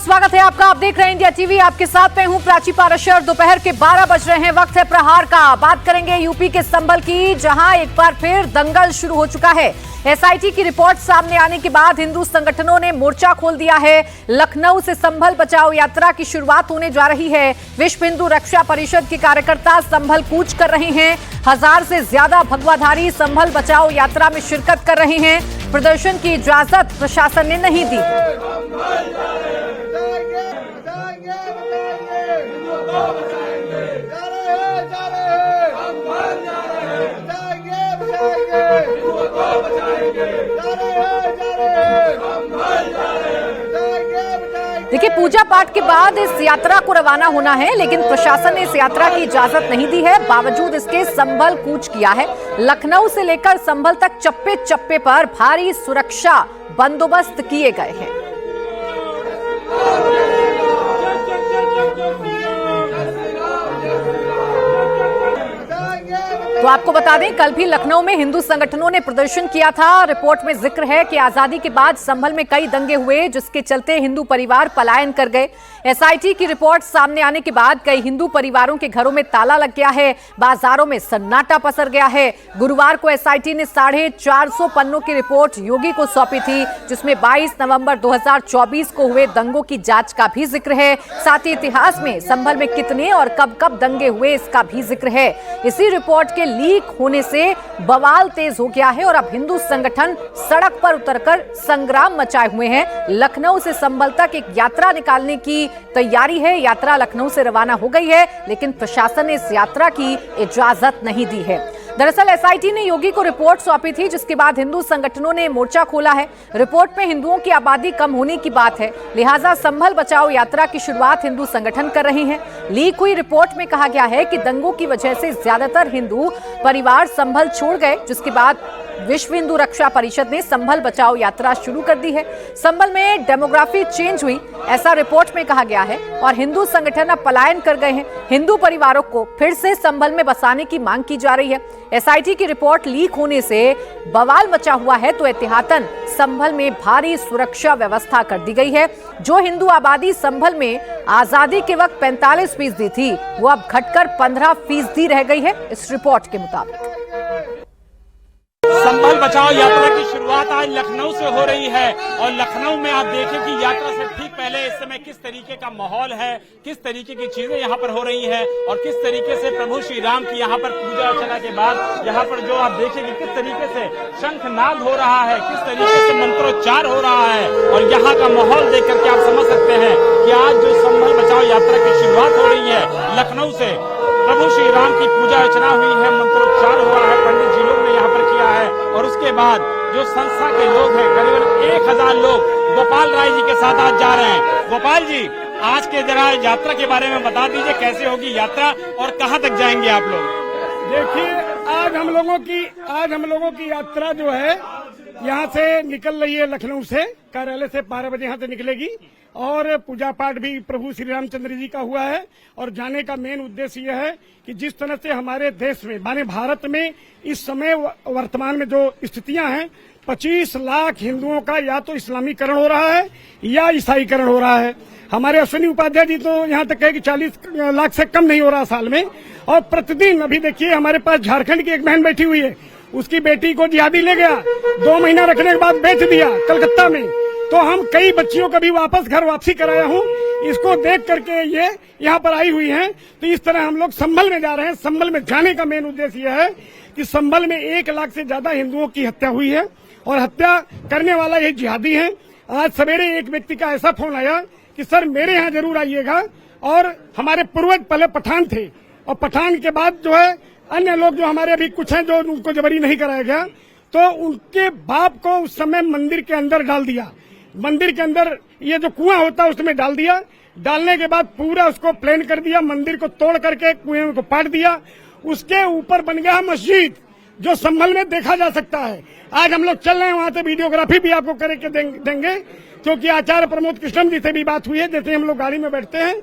स्वागत है आपका। आप देख रहे हैं इंडिया टीवी। आपके साथ मैं हूं प्राची पाराशर। दोपहर के 12 बज रहे हैं, वक्त है प्रहार का। बात करेंगे यूपी के संभल की, जहां एक बार फिर दंगल शुरू हो चुका है। एसआईटी की रिपोर्ट सामने आने के बाद हिंदू संगठनों ने मोर्चा खोल दिया है। लखनऊ से संभल बचाओ यात्रा की शुरुआत होने जा रही है। विश्व हिंदू रक्षा परिषद के कार्यकर्ता संभल कूच कर रहे हैं। 1000 से ज्यादा भगवाधारी संभल बचाओ यात्रा में शिरकत कर रहे हैं। प्रदर्शन की इजाजत प्रशासन ने नहीं दी। देखिए, पूजा पाठ के बाद इस यात्रा को रवाना होना है, लेकिन प्रशासन ने इस यात्रा की इजाजत नहीं दी है। बावजूद इसके संभल कूच किया है। लखनऊ से लेकर संभल तक चप्पे चप्पे पर भारी सुरक्षा बंदोबस्त किए गए हैं। तो आपको बता दें, कल भी लखनऊ में हिंदू संगठनों ने प्रदर्शन किया था। रिपोर्ट में जिक्र है कि आजादी के बाद संभल में कई दंगे हुए, जिसके चलते हिंदू परिवार पलायन कर गए। एसआईटी की रिपोर्ट सामने आने के बाद कई हिंदू परिवारों के घरों में ताला लग गया है। बाजारों में सन्नाटा पसर गया है। गुरुवार को एसआईटी ने 450 पन्नों की रिपोर्ट योगी को सौंपी थी, जिसमें 22 नवंबर 2024 को हुए दंगों की जांच का भी जिक्र है। साथ ही इतिहास में संभल में कितने और कब कब दंगे हुए, इसका भी जिक्र है। इसी रिपोर्ट के लीक होने से बवाल तेज हो गया है और अब हिंदू संगठन सड़क पर उतरकर संग्राम मचाए हुए हैं। लखनऊ से संभल तक एक यात्रा निकालने की तैयारी है। यात्रा लखनऊ से रवाना हो गई है, लेकिन प्रशासन ने इस यात्रा की इजाजत नहीं दी है। दरअसल एसआईटी ने योगी को रिपोर्ट सौंपी थी, जिसके बाद हिंदू संगठनों ने मोर्चा खोला है। रिपोर्ट में हिंदुओं की आबादी कम होने की बात है, लिहाजा संभल बचाओ यात्रा की शुरुआत हिंदू संगठन कर रहे हैं। लीक हुई रिपोर्ट में कहा गया है कि दंगों की वजह से ज्यादातर हिंदू परिवार संभल छोड़ गए, जिसके बाद विश्व हिंदू रक्षा परिषद ने संभल बचाओ यात्रा शुरू कर दी है। संभल में डेमोग्राफी चेंज हुई, ऐसा रिपोर्ट में कहा गया है, और हिंदू संगठन अब पलायन कर गए हैं। हिंदू परिवारों को फिर से संभल में बसाने की मांग की जा रही है। एसआईटी की रिपोर्ट लीक होने से बवाल मचा हुआ है, तो एहतियातन संभल में भारी सुरक्षा व्यवस्था कर दी गई है। जो हिंदू आबादी संभल में आजादी के वक्त 45% थी, वो अब घटकर 15% रह गई है, इस रिपोर्ट के मुताबिक। संभल बचाओ यात्रा की शुरुआत आज लखनऊ से हो रही है, और लखनऊ में आप देखें कि यात्रा से ठीक पहले इस समय किस तरीके का माहौल है, किस तरीके की चीजें यहाँ पर हो रही है, और किस तरीके से प्रभु श्री राम की यहाँ पर पूजा अर्चना के बाद यहाँ पर जो आप देखेंगे किस तरीके से शंखनाद हो रहा है, किस तरीके से मंत्रोच्चार हो रहा है, और यहाँ का माहौल देख करके आप समझ सकते हैं कि आज जो संभल बचाओ यात्रा की शुरुआत हो रही है लखनऊ से, प्रभु श्री राम की पूजा अर्चना हुई है, मंत्रोच्चार हुआ है, पंडित जी लोग ने यहाँ पर किया है, और उसके बाद जो संस्था के लोग हैं करीबन 1000 लोग गोपाल राय जी के साथ आज जा रहे हैं। गोपाल जी, आज के जरा यात्रा के बारे में बता दीजिए, कैसे होगी यात्रा और कहाँ तक जाएंगे आप लोग? देखिए, आज हम लोगों की यात्रा जो है यहाँ से निकल रही है। लखनऊ से कार्यालय से 12 बजे यहाँ से निकलेगी, और पूजा पाठ भी प्रभु श्री रामचंद्र जी का हुआ है। और जाने का मेन उद्देश्य यह है कि जिस तरह से हमारे देश में माने भारत में इस समय वर्तमान में जो स्थितियां हैं, 25 लाख हिंदुओं का या तो इस्लामीकरण हो रहा है या ईसाईकरण हो रहा है। हमारे अश्विनी उपाध्याय जी तो यहाँ तक कहे कि 40 लाख से कम नहीं हो रहा साल में। और प्रतिदिन अभी देखिए, हमारे पास झारखंड की एक बहन बैठी हुई है, उसकी बेटी को जिहादी ले गया, 2 महीना रखने के बाद बेच दिया कलकत्ता में। तो हम कई बच्चियों को भी वापस घर वापसी कराया हूँ, इसको देख करके ये यहाँ पर आई हुई हैं। तो इस तरह हम लोग संभल में जा रहे हैं। संभल में जाने का मेन उद्देश्य यह है कि संभल में 1 लाख से ज्यादा हिंदुओं की हत्या हुई है, और हत्या करने वाला ये जिहादी है। आज सवेरे एक व्यक्ति का ऐसा फोन आया कि सर मेरे यहाँ जरूर आइएगा, और हमारे पूर्वज पहले पठान थे, और पठान के बाद जो है अन्य लोग जो हमारे अभी कुछ हैं जो उनको जबरी नहीं कराया गया, तो उनके बाप को उस समय मंदिर के अंदर डाल दिया। मंदिर के अंदर ये जो कुआं होता है उसमें डाल दिया। डालने के बाद पूरा उसको प्लेन कर दिया, मंदिर को तोड़ करके कुएं को पाट दिया। उसके ऊपर बन गया मस्जिद, जो संभल में देखा जा सकता है। आज हम लोग चल रहे हैं वहां से, वीडियोग्राफी भी आपको करके देंगे, क्योंकि आचार्य प्रमोद कृष्णन जी से भी बात हुई है। जैसे हम लोग गाड़ी में बैठते हैं,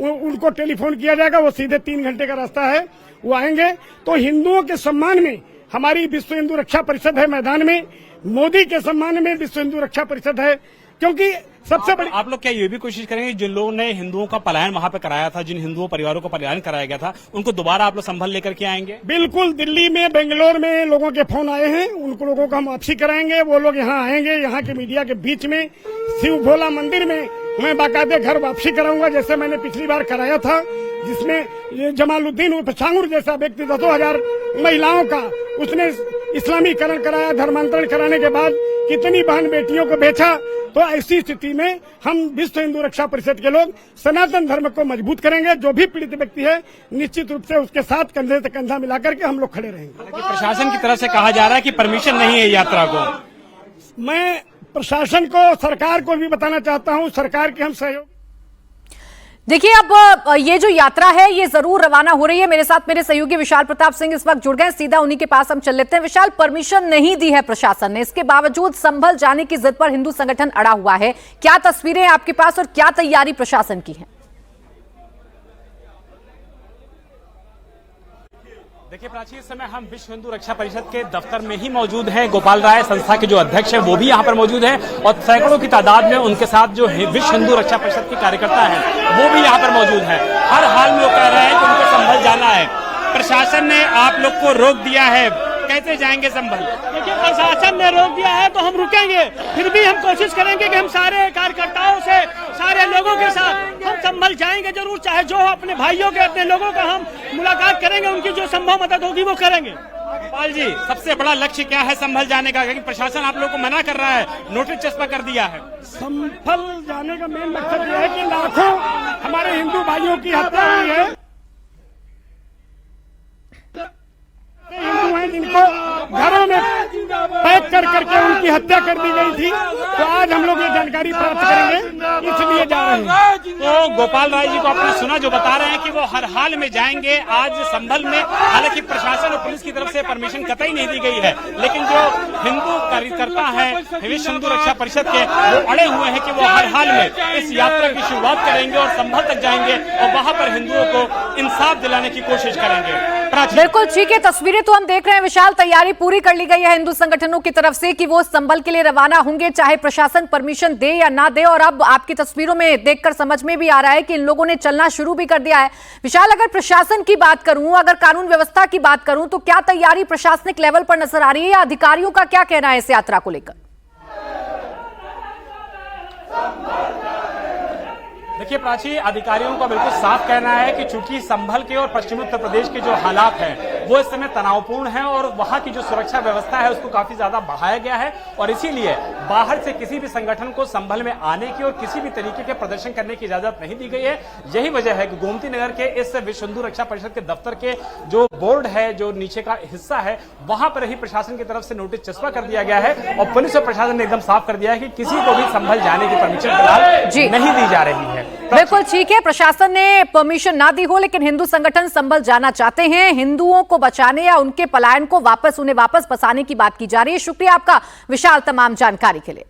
उनको टेलीफोन किया जाएगा, वो सीधे 3 घंटे का रास्ता है, वो आएंगे। तो हिंदुओं के सम्मान में हमारी विश्व हिंदू रक्षा परिषद है मैदान में, मोदी के सम्मान में विश्व हिंदू रक्षा परिषद है क्योंकि सबसे बड़ी आप लोग क्या ये भी कोशिश करेंगे जिन लोगों ने हिंदुओं का पलायन वहां पे कराया था, जिन हिंदुओं परिवारों का पलायन कराया गया था, उनको दोबारा आप लोग संभल लेकर के आएंगे? बिल्कुल, दिल्ली में, बेंगलोर में लोगों के फोन आए हैं, उनको लोगों को हम वापसी कराएंगे। वो लोग यहाँ आएंगे, यहाँ के मीडिया के बीच में शिव भोला मंदिर में मैं बाकायदे घर वापसी कराऊंगा, जैसे मैंने पिछली बार कराया था, जिसमें ये जमालुद्दीन उर्फ छांगुर जैसा व्यक्ति 10,000 महिलाओं का उसने इस्लामीकरण कराया। धर्मांतरण कराने के बाद कितनी बहन बेटियों को बेचा। तो ऐसी स्थिति में हम विश्व हिंदू रक्षा परिषद के लोग सनातन धर्म को मजबूत करेंगे। जो भी पीड़ित व्यक्ति है निश्चित रूप से उसके साथ कंधे से कंधा मिलाकर के हम लोग खड़े रहेंगे। प्रशासन की तरफ से कहा जा रहा है कि परमिशन नहीं है यात्रा को। मैं प्रशासन को, सरकार को भी बताना चाहता हूं, सरकार के हम सहयोग। देखिए, अब ये जो यात्रा है ये जरूर रवाना हो रही है। मेरे साथ मेरे सहयोगी विशाल प्रताप सिंह इस वक्त जुड़ गए, सीधा उन्हीं के पास हम चल लेते हैं। विशाल, परमिशन नहीं दी है प्रशासन ने, इसके बावजूद संभल जाने की जिद पर हिंदू संगठन अड़ा हुआ है। क्या तस्वीरें हैं आपके पास और क्या तैयारी प्रशासन की है? देखिए प्राची, इस समय हम विश्व हिंदू रक्षा परिषद के दफ्तर में ही मौजूद हैं। गोपाल राय संस्था के जो अध्यक्ष हैं वो भी यहाँ पर मौजूद हैं और सैकड़ों की तादाद में उनके साथ जो विश्व हिंदू रक्षा परिषद के कार्यकर्ता हैं वो भी यहाँ पर मौजूद हैं। हर हाल में वो कह रहे हैं कि उनको संभल जाना है। प्रशासन ने आप लोग को रोक दिया है, कैसे जाएंगे संभल? देखिए, प्रशासन ने रोक दिया है तो हम रुकेंगे, फिर भी हम कोशिश करेंगे कि हम सारे कार्यकर्ताओं से, सारे लोगों के साथ हम संभल जाएंगे जरूर, चाहे जो अपने भाइयों के, अपने लोगों का हम मुलाकात करेंगे, उनकी जो संभव मदद होगी वो करेंगे। गोपाल जी, सबसे बड़ा लक्ष्य क्या है संभल जाने का? क्योंकि प्रशासन आप लोगों को मना कर रहा है, नोटिस चस्पा कर दिया है। संभल जाने का मेन मकसद यह है कि लाखों हमारे हिंदू भाइयों की हत्या हुई है। हिंदू हैं जिनको घरों में पैक कर करके उनकी हत्या कर दी गई थी। तो आज हम लोग ये जानकारी प्राप्त करेंगे, इसलिए जा रहे हैं। तो गोपाल राय जी को आपने सुना, जो बता रहे हैं कि वो हर हाल में जाएंगे आज संभल में। हालांकि प्रशासन और पुलिस की तरफ से परमिशन कतई नहीं दी गई है, लेकिन जो हिंदू कार्यकर्ता है विश्व हिंदू रक्षा परिषद के, वो अड़े हुए हैं कि वो हर हाल में इस यात्रा की शुरुआत करेंगे और संभल तक जाएंगे और वहां पर हिंदुओं को इंसाफ दिलाने की कोशिश करेंगे। बिल्कुल ठीक है, तस्वीरें तो हम देख रहे हैं विशाल। तैयारी पूरी कर ली गई है हिंदू संगठनों की तरफ से कि वो संभल के लिए रवाना होंगे, चाहे प्रशासन परमिशन दे या ना दे। और अब आपकी तस्वीरों में देखकर समझ में भी आ रहा है कि इन लोगों ने चलना शुरू भी कर दिया है। विशाल, अगर प्रशासन की बात करूं, अगर कानून व्यवस्था की बात करूं, तो क्या तैयारी प्रशासनिक लेवल पर नजर आ रही है या अधिकारियों का क्या कहना है इस यात्रा को लेकर? देखिए प्राची, अधिकारियों का बिल्कुल साफ कहना है कि चूंकि संभल के और पश्चिमी उत्तर प्रदेश के जो हालात हैं वो इस समय तनावपूर्ण हैं और वहां की जो सुरक्षा व्यवस्था है उसको काफी ज्यादा बढ़ाया गया है और इसीलिए बाहर से किसी भी संगठन को संभल में आने की और किसी भी तरीके के प्रदर्शन करने की इजाजत नहीं दी गई है। यही वजह है कि गोमती नगर के इस विश्व हिंदू रक्षा परिषद के दफ्तर के जो बोर्ड है, जो नीचे का हिस्सा है, वहां पर ही प्रशासन की तरफ से नोटिस चस्पा कर दिया गया है और पुलिस और प्रशासन ने एकदम साफ कर दिया है कि किसी को भी संभल जाने की परमिशन फिलहाल नहीं दी जा रही है। बिल्कुल ठीक है, प्रशासन ने परमिशन ना दी हो लेकिन हिंदू संगठन संभल जाना चाहते हैं। हिंदुओं को बचाने या उनके पलायन को उन्हें वापस बसाने की बात की जा रही है। शुक्रिया आपका विशाल तमाम जानकारी के लिए।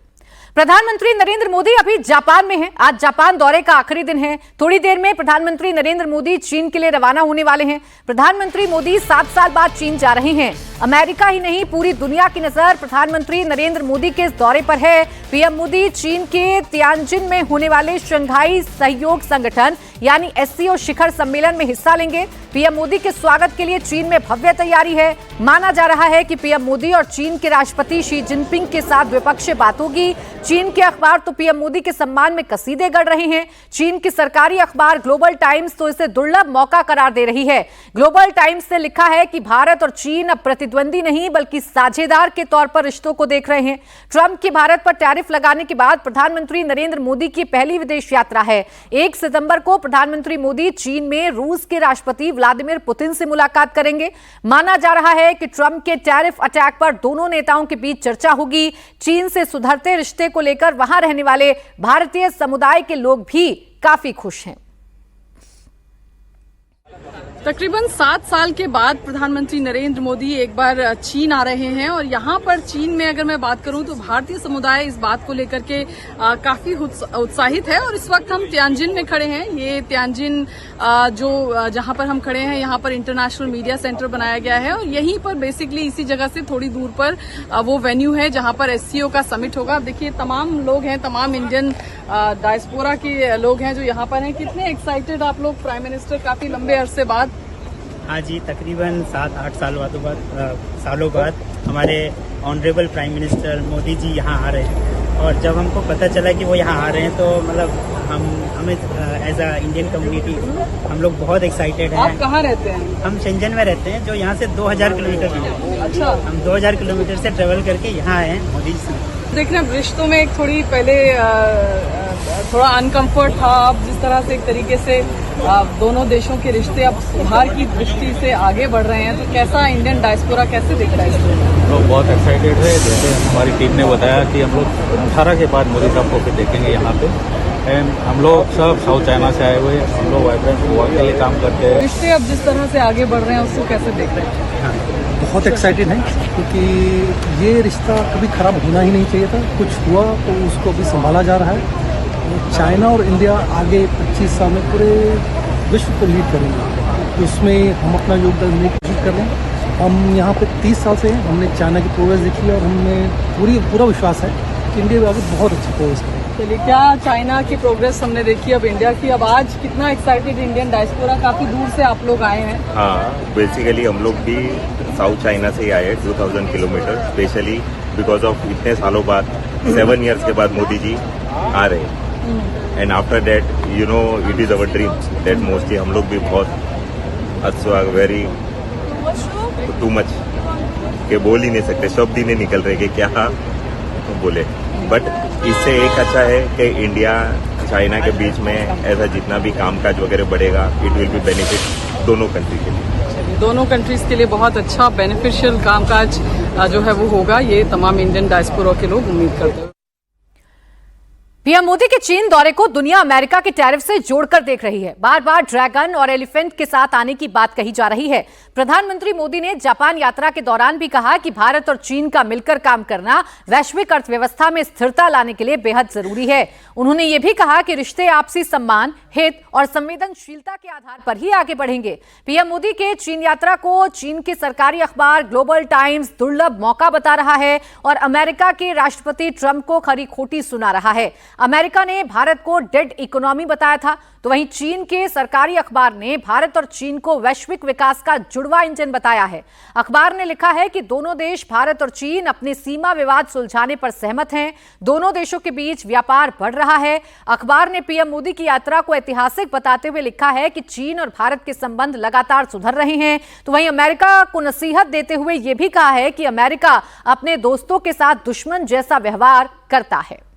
प्रधानमंत्री नरेंद्र मोदी अभी जापान में हैं। आज जापान दौरे का आखिरी दिन है। थोड़ी देर में प्रधानमंत्री नरेंद्र मोदी चीन के लिए रवाना होने वाले हैं। प्रधानमंत्री मोदी 7 साल बाद चीन जा रहे हैं। अमेरिका ही नहीं, पूरी दुनिया की नजर प्रधानमंत्री नरेंद्र मोदी के इस दौरे पर है। पीएम मोदी चीन के तियानजिन में होने वाले शंघाई सहयोग संगठन यानी SCO शिखर सम्मेलन में हिस्सा लेंगे। पीएम मोदी के स्वागत के लिए चीन में भव्य तैयारी है। माना जा रहा है कि पीएम मोदी और चीन के राष्ट्रपति शी जिनपिंग के साथ द्विपक्षीय बात होगी। चीन के अखबार तो पीएम मोदी के सम्मान में कसीदे गढ़ रहे हैं। चीन की सरकारी अखबार ग्लोबल टाइम्स तो इसे दुर्लभ मौका करार दे रही है। ग्लोबल टाइम्स ने लिखा है कि भारत और चीन अब प्रतिद्वंदी नहीं बल्कि साझेदार के तौर पर रिश्तों को देख रहे हैं। ट्रंप की भारत पर टैरिफ लगाने के बाद प्रधानमंत्री नरेंद्र मोदी की पहली विदेश यात्रा है। 1 सितंबर को प्रधानमंत्री मोदी चीन में रूस के राष्ट्रपति व्लादिमीर पुतिन से मुलाकात करेंगे। माना जा रहा है कि ट्रंप के टैरिफ अटैक पर दोनों नेताओं के बीच चर्चा होगी। चीन से सुधरते रिश्ते को लेकर वहां रहने वाले भारतीय समुदाय के लोग भी काफी खुश हैं। तकरीबन 7 साल के बाद प्रधानमंत्री नरेंद्र मोदी एक बार चीन आ रहे हैं और यहाँ पर चीन में अगर मैं बात करूं तो भारतीय समुदाय इस बात को लेकर के काफी उत्साहित है। और इस वक्त हम तियानजिन में खड़े हैं। ये तियानजिन जहाँ पर हम खड़े हैं यहाँ पर इंटरनेशनल मीडिया सेंटर बनाया गया है और यहीं पर बेसिकली इसी जगह से थोड़ी दूर पर वो वेन्यू है जहाँ पर एससीओ का समिट होगा। अब देखिए तमाम लोग हैं, तमाम इंडियन डायस्पोरा के लोग हैं जो यहाँ पर हैं। कितने एक्साइटेड आप लोग प्राइम मिनिस्टर काफी लंबे अरसे बाद? हाँ जी, तकरीबन 7-8 सालों बाद हमारे honourable prime minister Modi ji यहाँ आ रहे हैं और जब हमको पता चला कि वो यहाँ आ रहे हैं तो मतलब हमें एज अ इंडियन कम्युनिटी हम लोग बहुत एक्साइटेड हैं। आप कहाँ रहते हैं? हम शेंजन में रहते हैं जो यहाँ से 2000 किलोमीटर दूर है। अच्छा, हम 2000 किलोमीटर से ट्रेवल करके यहाँ आए हैं मोदी जी से। देख रहे हैं रिश्तों में एक थोड़ी पहले थोड़ा अनकंफर्ट था। अब जिस तरह से एक तरीके से दोनों देशों के रिश्ते अब सुधार की दृष्टि से आगे बढ़ रहे हैं तो कैसा इंडियन डायस्पोरा कैसे देख रहा है इसको? हम लोग बहुत एक्साइटेड है। जैसे हमारी टीम ने बताया कि हम लोग 18 के बाद मोदी साहब को फिर देखेंगे यहाँ पे। एंड हम लोग सब साउथ चाइना से आए हुए हैं, हम लोग वाइब्रेंट वर्क के लिए काम करते हैं। रिश्ते अब जिस तरह से आगे बढ़ रहे हैं उसको कैसे देख रहे हैं? बहुत एक्साइटेड हैं क्योंकि ये रिश्ता कभी खराब होना ही नहीं चाहिए था। कुछ हुआ तो उसको अभी संभाला जा रहा है। चाइना और इंडिया आगे 25 साल में पूरे विश्व को लीड करेंगे तो उसमें हम अपना योगदान देने की कोशिश कर रहे हैं। हम यहाँ पे 30 साल से हैं, हमने चाइना की प्रोग्रेस देखी है और हमें पूरा विश्वास है कि इंडिया भी आगे बहुत अच्छी प्रोग्रेस करेगी। चलिए, क्या चाइना की प्रोग्रेस हमने देखी, अब इंडिया की। अब आज कितना एक्साइटेड इंडियन डायस्पोरा, काफी दूर से आप लोग आए हैं। हाँ, बेसिकली हम लोग भी साउथ चाइना से ही आए 2000 किलोमीटर, स्पेशली बिकॉज ऑफ इतने सालों बाद 7 ईयर्स के बाद मोदी जी आ रहे हैं। And after that you know it is our dream that mostly हम लोग भी बहुत अच्छा वेरी टू मच के बोल ही नहीं सकते, शब्द ही नहीं निकल रहे कि क्या बोले। बट इससे एक अच्छा है कि इंडिया चाइना के बीच में ऐसा जितना भी कामकाज वगैरह बढ़ेगा इट विल बी बेनिफिट दोनों कंट्री के लिए। दोनों कंट्रीज के लिए बहुत अच्छा बेनिफिशियल कामकाज जो है वो होगा, ये तमाम इंडियन डायस्पोरा के लोग उम्मीद करते हैं। पीएम मोदी के चीन दौरे को दुनिया अमेरिका के टैरिफ से जोड़कर देख रही है। बार बार ड्रैगन और एलिफेंट के साथ आने की बात कही जा रही है। प्रधानमंत्री मोदी ने जापान यात्रा के दौरान भी कहा कि भारत और चीन का मिलकर काम करना वैश्विक अर्थव्यवस्था में स्थिरता लाने के लिए बेहद जरूरी है। उन्होंने ये भी कहा कि रिश्ते आपसी सम्मान, हित और संवेदनशीलता के आधार पर ही आगे बढ़ेंगे। पीएम मोदी के चीन यात्रा को चीन के सरकारी अखबार ग्लोबल टाइम्स दुर्लभ मौका बता रहा है और अमेरिका के राष्ट्रपति ट्रंप को खरी खोटी सुना रहा है। अमेरिका ने भारत को डेड इकोनॉमी बताया था, तो वहीं चीन के सरकारी अखबार ने भारत और चीन को वैश्विक विकास का जुड़वा इंजन बताया है। अखबार ने लिखा है कि दोनों देश भारत और चीन अपने सीमा विवाद सुलझाने पर सहमत हैं। दोनों देशों के बीच व्यापार बढ़ रहा है। अखबार ने पीएम मोदी की यात्रा को ऐतिहासिक बताते हुए लिखा है कि चीन और भारत के संबंध लगातार सुधर रहे हैं। तो वहीं अमेरिका को नसीहत देते हुए यह भी कहा है कि अमेरिका अपने दोस्तों के साथ दुश्मन जैसा व्यवहार करता है।